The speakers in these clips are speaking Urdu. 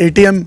ATM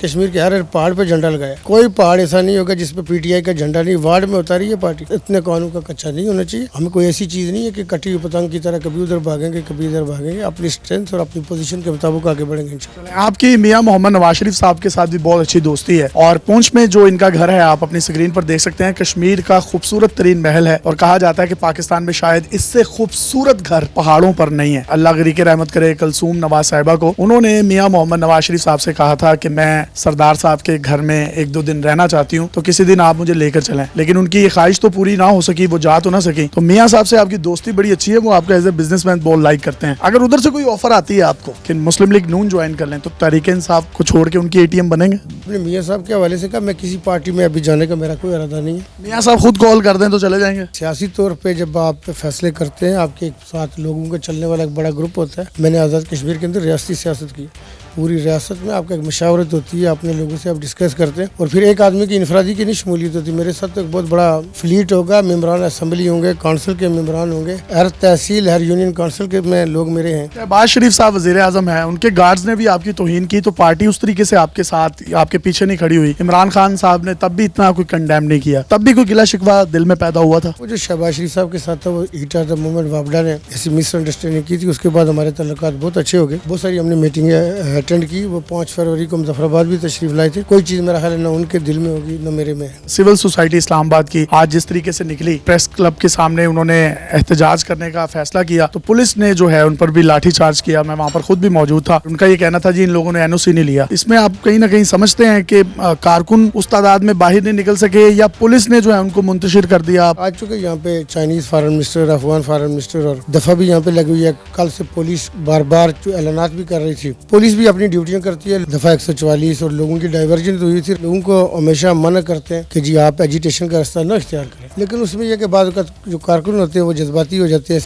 کشمیر کے ہر پہاڑ پہ جھنڈا لگایا. کوئی پہاڑ ایسا نہیں ہوگا جس پہ پی ٹی آئی کا جھنڈا نہیں. وارڈ میں اتاری ہے پارٹی. اتنے قانون کا کچا نہیں ہونا چاہیے. ہمیں کوئی ایسی چیز نہیں ہے کہ کٹی ہوئی پتنگ کی طرح کبھی ادھر بھاگیں گے کبھی ادھر بھاگیں گے. اپنی اسٹرینتھ اور اپنی پوزیشن کے مطابق آگے بڑھیں گے انشاءاللہ. آپ کی میاں محمد نواز شریف صاحب کے ساتھ بھی بہت اچھی دوستی ہے اور پونچھ میں جو ان کا گھر ہے آپ اپنی اسکرین پر دیکھ سکتے ہیں. کشمیر کا خوبصورت ترین محل ہے اور کہا جاتا ہے کہ پاکستان میں شاید اس سے خوبصورت گھر پہاڑوں پر نہیں ہے. اللہ غریق رحمت کرے کلثوم نواز صاحبہ کو. انہوں نے میاں محمد نواز شریف صاحب سے کہا تھا کہ میں سردار صاحب کے گھر میں ایک دو دن رہنا چاہتی ہوں تو کسی دن آپ مجھے لے کر چلیں. لیکن ان کی یہ خواہش تو پوری نہ ہو سکی, وہ جا تو نہ سکی. تو میاں صاحب سے آپ کی دوستی بڑی اچھی ہے, وہ آپ کو ایز اے بزنس مین بہت لائک کرتے ہیں. اگر ادھر سے کوئی آفر آتی ہے آپ کو کہ مسلم لیگ نون جوائن کر لیں تو تحریک انصاف کو چھوڑ کے ان کی اے ٹی ایم بنیں گے؟ اپنے میاں صاحب کے حوالے سے کہا میں کسی پارٹی میں ابھی جانے کا میرا کوئی ارادہ نہیں ہے. میاں صاحب خود کال کر دیں تو چلے جائیں گے؟ سیاسی طور پہ جب آپ فیصلے کرتے ہیں آپ کے ساتھ لوگوں کا چلنے والا ایک بڑا گروپ ہوتا ہے. میں نے آزاد کشمیر کے اندر ریاستی سیاست کی. پوری ریاست میں آپ کا ایک مشاورت ہوتی ہے, اپنے لوگوں سے آپ ڈسکس کرتے ہیں اور پھر ایک آدمی کی انفرادی کی نہیں شمولیت ہوتی. میرے ساتھ تو ایک بہت بڑا فلیٹ ہوگا, ممبران اسمبلی ہوں گے, کونسل کے ممبران ہوں گے, ہر تحصیل ہر یونین کونسل کے میں لوگ میرے ہیں. شہباز شریف صاحب وزیر اعظم ہیں, ان کے گارڈز نے بھی آپ کی توہین کی تو پارٹی اس طریقے سے آپ کے ساتھ آپ کے پیچھے نہیں کھڑی ہوئی. عمران خان صاحب نے تب بھی اتنا کوئی کنڈیم نہیں کیا, تب بھی کوئی گلا شکوہ دل میں پیدا ہوا تھا. وہ جو شہباز شریف صاحب کے ساتھ تھا وہ ہیٹ آف دا مومنٹ وابڈا نے ایسی مس انڈرسٹینڈنگ کی تھی. اس کے بعد ہمارے تعلقات بہت اچھے ہو گئے. بہت ساری ہم نے میٹنگیں اٹینڈ کی. وہ 5 فروری کو مظفر آباد بھی تشریف لائے تھے. کوئی چیز میرا خیال ہے نہ ان کے دل میں ہوگی نہ میرے میں. سول سوسائٹی اسلام آباد کی آج جس طریقے سے نکلی, پریس کلب کے سامنے انہوں نے احتجاج کرنے کا فیصلہ کیا تو پولیس نے جو ہے ان پر بھی لاٹھی چارج کیا. میں وہاں پر خود بھی موجود تھا. ان کا یہ کہنا تھا جی ان لوگوں نے این او سی نہیں لیا. اس میں آپ کہیں نہ کہیں سمجھتے ہیں کہ کارکن اس تعداد میں باہر نہیں نکل سکے یا پولیس نے جو ہے ان کو منتشر کر دیا؟ آج چونکہ یہاں پہ Chinese foreign minister, Afghan foreign minister اور دفعہ بھی یہاں پہ لگی ہوئی ہے. کل سے پولیس بار بار جو اعلانات بھی کر رہی تھی. پولیس بھی اپنی ڈیوٹیاں کرتی ہے. دفعہ 144 اور لوگوں کی ڈائیورجن ہوئی تھی. لوگوں کو ہمیشہ منع کرتے ہیں کہ جی آپ ایجیٹیشن کا راستہ نہ اختیار کریں, لیکن اس میں یہ کہ بعض اوقات جو کارکن ہوتے ہیں وہ جذباتی ہو جاتے ہیں.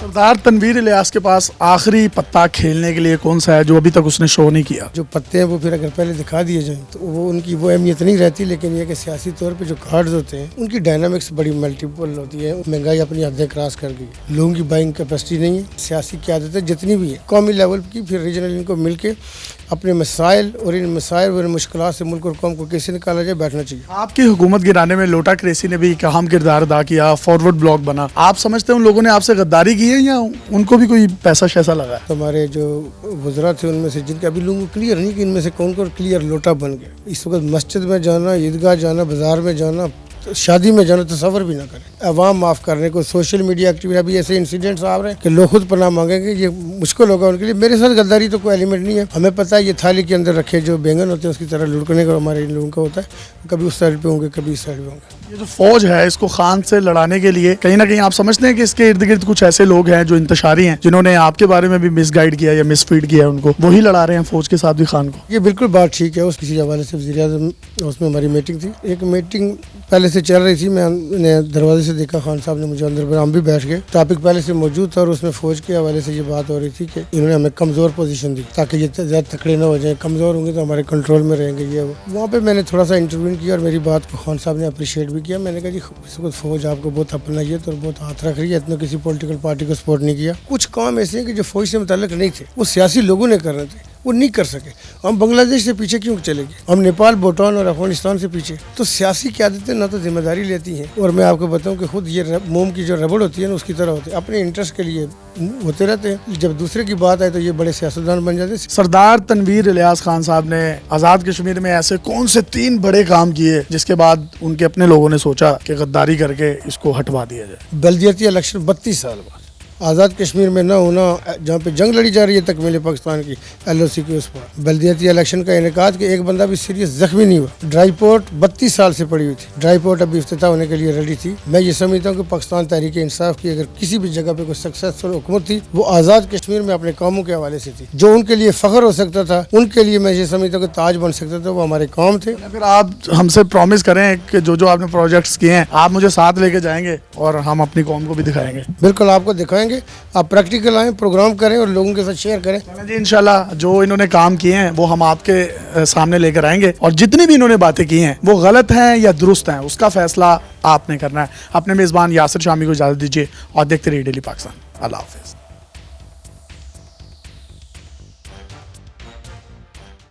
سردار تنویر الیاس کے پاس آخری پتہ کھیلنے کے لیے کون سا ہے جو ابھی تک اس نے شو نہیں کیا؟ جو پتے ہیں وہ پھر اگر پہلے دکھا دیے جائیں تو وہ ان کی وہ اہمیت نہیں رہتی. لیکن یہ کہ سیاسی طور پہ جو کارڈز ہوتے ہیں ان کی ڈائنامکس بڑی ملٹیپل ہوتی ہے. مہنگائی اپنی حدیں کراس کر گئی, لوگوں کی بائنگ کیپیسٹی نہیں ہے. سیاسی قیادتیں جتنی بھی ہے قومی لیول کی پھر ریجنل ان کو مل کے اپنے مسائل اور ان مسائل اور مشکلات سے ملک اور قوم کو کیسے نکالا جائے بیٹھنا چاہیے. آپ کی حکومت گرانے میں لوٹا کریسی نے بھی ایک اہم کردار ادا کیا, فارورڈ بلاک بنا. آپ سمجھتے ہیں ان لوگوں نے آپ سے غداری کی ہے یا ان کو بھی کوئی پیسہ شیسا لگا ہے؟ ہمارے جو وزراء تھے ان میں سے جن کے ابھی لوگوں کو کلیئر نہیں کہ ان میں سے کون کون کلیئر لوٹا بن گیا. اس وقت مسجد میں جانا, عیدگاہ جانا, بازار میں جانا, شادی میں جانا تصور بھی نہ کریں. عوام معاف کرنے کو سوشل میڈیا ایکٹیویٹی ابھی ایسے انسیڈنٹس آ رہے ہیں کہ لوگ خود پناہ مانگیں گے. یہ مشکل ہوگا ان کے لیے. میرے ساتھ غداری تو کوئی ایلیمنٹ نہیں ہے. ہمیں پتہ ہے یہ تھالی کے اندر رکھے جو بینگن ہوتے ہیں اس کی طرح لڑکنے کا ہمارے ان لوگوں کا ہوتا ہے. کبھی اس سائڈ پہ ہوں گے کبھی اس سائڈ پہ ہوں گے. یہ جو فوج ہے اس کو خان سے لڑانے کے لیے کہیں نہ کہیں آپ سمجھتے ہیں کہ اس کے ارد گرد کچھ ایسے لوگ ہیں جو انتشاری ہیں جنہوں نے آپ کے بارے میں بھی مس گائیڈ کیا یا مس فیڈ کیا, ان کو وہی لڑا رہے ہیں فوج کے ساتھ بھی خان کو؟ یہ بالکل بات ٹھیک ہے. اس کسی حوالے سے وزیر اعظم اس میں ہماری میٹنگ تھی. ایک میٹنگ پہلے سے چل رہی تھی. میں نے دروازے سے دیکھا خان صاحب نے مجھے اندر, ہم بھی بیٹھ گئے. ٹاپک پہلے سے موجود تھا اور اس میں فوج کے حوالے سے یہ بات ہو رہی تھی کہ انہوں نے ہمیں کمزور پوزیشن دی تاکہ یہ زیادہ تکڑے نہ ہو جائیں. کمزور ہوں گے تو ہمارے کنٹرول میں رہیں گے. یہ وہاں پہ میں نے تھوڑا سا انٹرویو کیا اور میری بات کو خان صاحب نے اپریشیٹ بھی کیا. میں نے کہا جی اس وقت فوج آپ کو بہت اپنائیت اور بہت ہاتھ رکھ رہی ہے. اتنا کسی پولیٹیکل پارٹی کو سپورٹ نہیں کیا. کچھ کام ایسے ہیں کہ جو فوج سے متعلق نہیں تھے وہ سیاسی لوگوں نے کرنے تھے, وہ نہیں کر سکے. ہم بنگلہ دیش سے پیچھے کیوں چلے گئے؟ ہم نیپال, بھوٹان اور افغانستان سے پیچھے. تو سیاسی قیادتیں نہ تو ذمہ داری لیتی ہیں اور میں آپ کو بتاؤں کہ خود یہ موم کی جو ربڑ ہوتی ہے نا اس کی طرح ہوتی ہے. اپنے انٹرسٹ کے لیے ہوتے رہتے ہیں. جب دوسرے کی بات آئے تو یہ بڑے سیاستدان بن جاتے ہیں. سردار تنویر الیاس خان صاحب نے آزاد کشمیر میں ایسے کون سے 3 بڑے کام کیے جس کے بعد ان کے اپنے لوگوں نے سوچا کہ غداری کر کے اس کو ہٹوا دیا جائے؟ بلدیاتی الیکشن 32 سال بعد آزاد کشمیر میں نہ ہونا, جہاں پہ جنگ لڑی جا رہی ہے تکمیل پاکستان کی ایل او سی کے اس پر بلدیاتی الیکشن کا انعقاد کہ ایک بندہ بھی سیریس زخمی نہیں ہوا. ڈرائی پورٹ 32 سال سے پڑی ہوئی تھی. ڈرائی پورٹ ابھی افتتاح ہونے کے لیے ریڈی تھی. میں یہ سمجھتا ہوں کہ پاکستان تحریک انصاف کی اگر کسی بھی جگہ پہ کوئی سکسیسفل حکومت تھی وہ آزاد کشمیر میں اپنے کاموں کے حوالے سے تھی. جو ان کے لیے فخر ہو سکتا تھا, ان کے لیے میں یہ سمجھتا ہوں کہ تاج بن سکتا تھا, وہ ہمارے کام تھے. پھر آپ ہم سے پرومس کریں کہ جو آپ نے پروجیکٹس کیے ہیں آپ مجھے ساتھ لے کے جائیں گے اور ہم اپنی قوم کو بھی دکھائیں گے. بالکل آپ کو دکھائیں گے. آپ پریکٹیکل آئیں, پروگرام کریں اور لوگوں کے ساتھ شیئر کریں. جی انشاءاللہ جو انہوں نے کام کیے ہیں وہ ہم آپ کے سامنے لے کر آئیں گے اور جتنی بھی انہوں نے باتیں کی ہیں وہ غلط ہیں یا درست ہیں اس کا فیصلہ آپ نے کرنا ہے. اپنے میزبان یاسر شامی کو اجازت دیجیے اور دیکھتے رہیے ڈیلی پاکستان. اللہ حافظ.